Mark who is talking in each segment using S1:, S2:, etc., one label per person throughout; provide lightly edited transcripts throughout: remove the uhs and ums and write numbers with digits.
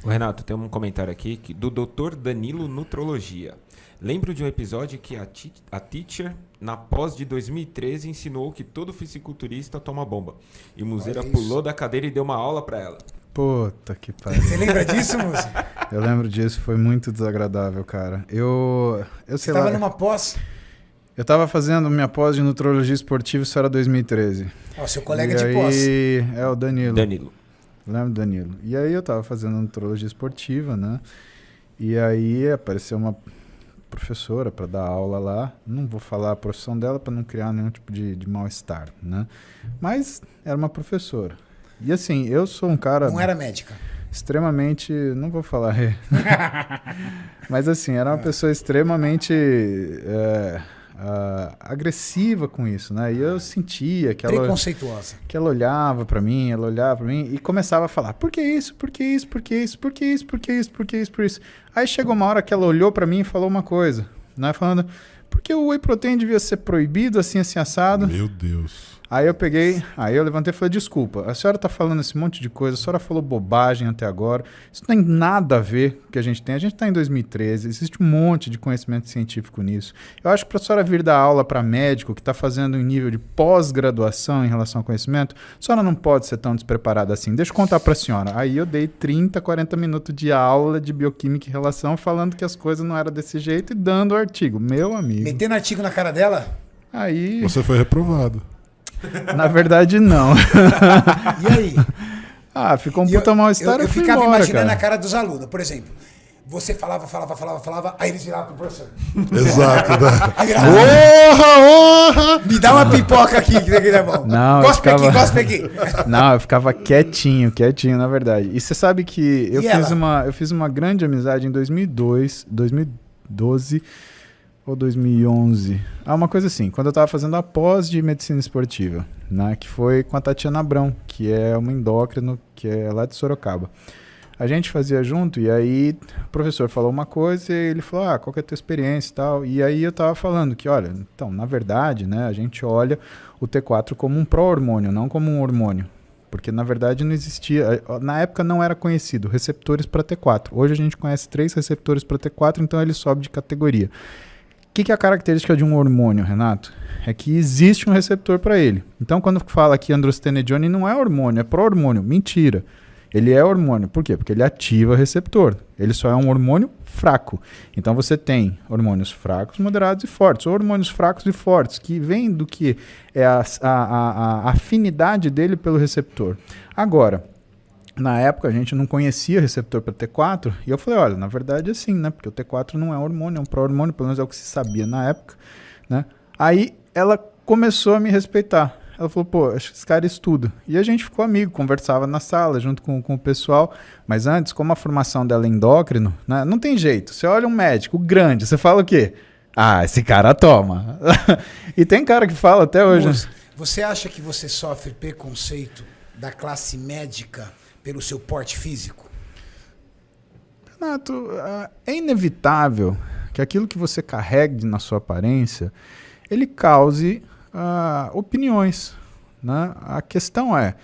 S1: O Renato, tem um comentário aqui do Dr. Danilo Nutrologia. Lembro de um episódio que a teacher, na pós de 2013, ensinou que todo fisiculturista toma bomba. E Muzeira pulou da cadeira e deu uma aula pra ela.
S2: Puta que pariu.
S3: Você lembra disso, moço?
S2: Eu lembro disso, foi muito desagradável, cara. Eu sei lá.
S3: Você tava numa pós?
S2: Eu tava fazendo minha pós de nutrologia esportiva, isso era 2013.
S3: Ó, seu colega
S2: e
S3: de
S2: aí,
S3: pós.
S2: É o Danilo.
S1: Danilo.
S2: Lembro do Danilo. E aí eu tava fazendo nutrologia esportiva, né? E aí apareceu uma professora para dar aula lá. Não vou falar a profissão dela para não criar nenhum tipo de mal-estar, né? Mas era uma professora. E assim, eu sou um cara...
S3: Não era médica.
S2: Extremamente... Não vou falar... Mas assim, era uma pessoa extremamente... agressiva com isso, né? E eu sentia que
S3: preconceituosa.
S2: Que ela olhava pra mim e começava a falar: por que isso? Por que isso? Por que isso? Por que isso? Por que isso? Por que isso? Por isso? Aí chegou uma hora que ela olhou pra mim e falou uma coisa, né? Falando: porque o whey protein devia ser proibido, assim assado.
S4: Meu Deus.
S2: Aí eu levantei e falei: desculpa, a senhora tá falando esse monte de coisa, a senhora falou bobagem até agora, isso não tem nada a ver com o que a gente tem. A gente tá em 2013, existe um monte de conhecimento científico nisso. Eu acho que pra senhora vir dar aula para médico que tá fazendo um nível de pós-graduação em relação ao conhecimento, a senhora não pode ser tão despreparada assim. Deixa eu contar pra senhora. Aí eu dei 30, 40 minutos de aula de bioquímica e relação, falando que as coisas não eram desse jeito e dando o artigo. Meu amigo.
S3: Metendo artigo na cara dela?
S2: Aí...
S4: Você foi reprovado.
S2: Na verdade, não.
S3: E aí?
S2: Ficou um puta mal-estar.
S3: Eu ficava
S2: embora,
S3: imaginando
S2: cara.
S3: a cara dos alunos. Por exemplo, você falava, aí eles viravam pro professor.
S4: Exato.
S3: Aí virava,
S4: Honra!
S3: me dá uma pipoca aqui, que daqui é bom.
S2: Não,
S3: Gospe aqui.
S2: Não, eu ficava quietinho, na verdade. E você sabe que eu fiz uma grande amizade em 2012 ou 2011. Uma coisa assim, quando eu tava fazendo a pós de medicina esportiva, né, que foi com a Tatiana Abrão, que é uma endócrino, que é lá de Sorocaba. A gente fazia junto e aí o professor falou uma coisa e ele falou: qual que é a tua experiência e tal. E aí eu tava falando que, olha, então, na verdade, né, a gente olha o T4 como um pró-hormônio, não como um hormônio. Porque, na verdade, não existia... Na época não era conhecido receptores para T4. Hoje a gente conhece 3 receptores para T4, então ele sobe de categoria. O que é a característica de um hormônio, Renato? É que existe um receptor para ele. Então, quando fala que androstenedione não é hormônio, é pró-hormônio. Mentira. Ele é hormônio. Por quê? Porque ele ativa receptor. Ele só é um hormônio fraco. Então, você tem hormônios fracos, moderados e fortes. Ou hormônios fracos e fortes, que vem do que é a afinidade dele pelo receptor. Agora... Na época a gente não conhecia receptor para T4 e eu falei, olha, na verdade é assim, né? Porque o T4 não é hormônio, é um pró-hormônio, pelo menos é o que se sabia na época, né? Aí ela começou a me respeitar. Ela falou, pô, acho que esse cara estuda. E a gente ficou amigo, conversava na sala junto com o pessoal. Mas antes, como a formação dela é endócrino, né? Não tem jeito. Você olha um médico grande, você fala o quê? Esse cara toma. E tem cara que fala até hoje.
S3: Moço, você acha que você sofre preconceito da classe médica pelo seu porte físico?
S2: Renato, é inevitável que aquilo que você carregue na sua aparência, ele cause opiniões, né? A questão é,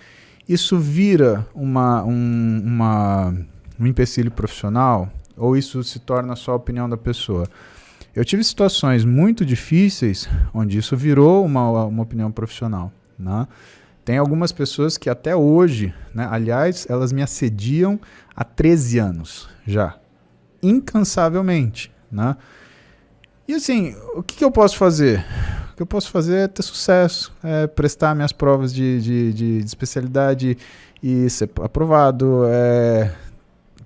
S2: isso vira um empecilho profissional ou isso se torna só a opinião da pessoa? Eu tive situações muito difíceis onde isso virou uma opinião profissional, né? Tem algumas pessoas que até hoje, né, aliás, elas me assediam há 13 anos já, incansavelmente, né? E assim, o que eu posso fazer? O que eu posso fazer é ter sucesso, é prestar minhas provas de especialidade e ser aprovado, é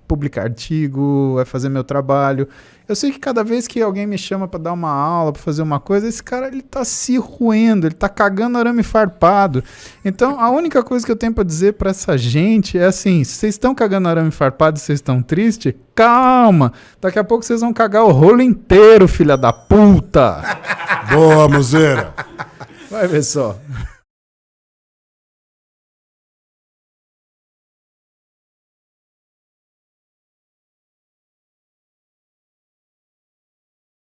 S2: publicar artigo, é fazer meu trabalho. Eu sei que cada vez que alguém me chama para dar uma aula, para fazer uma coisa, esse cara ele tá se roendo, ele tá cagando arame farpado. Então, a única coisa que eu tenho para dizer para essa gente é assim, se vocês estão cagando arame farpado e vocês estão tristes, calma, daqui a pouco vocês vão cagar o rolo inteiro, filha da puta.
S4: Boa, Muzeira.
S2: Vai ver só.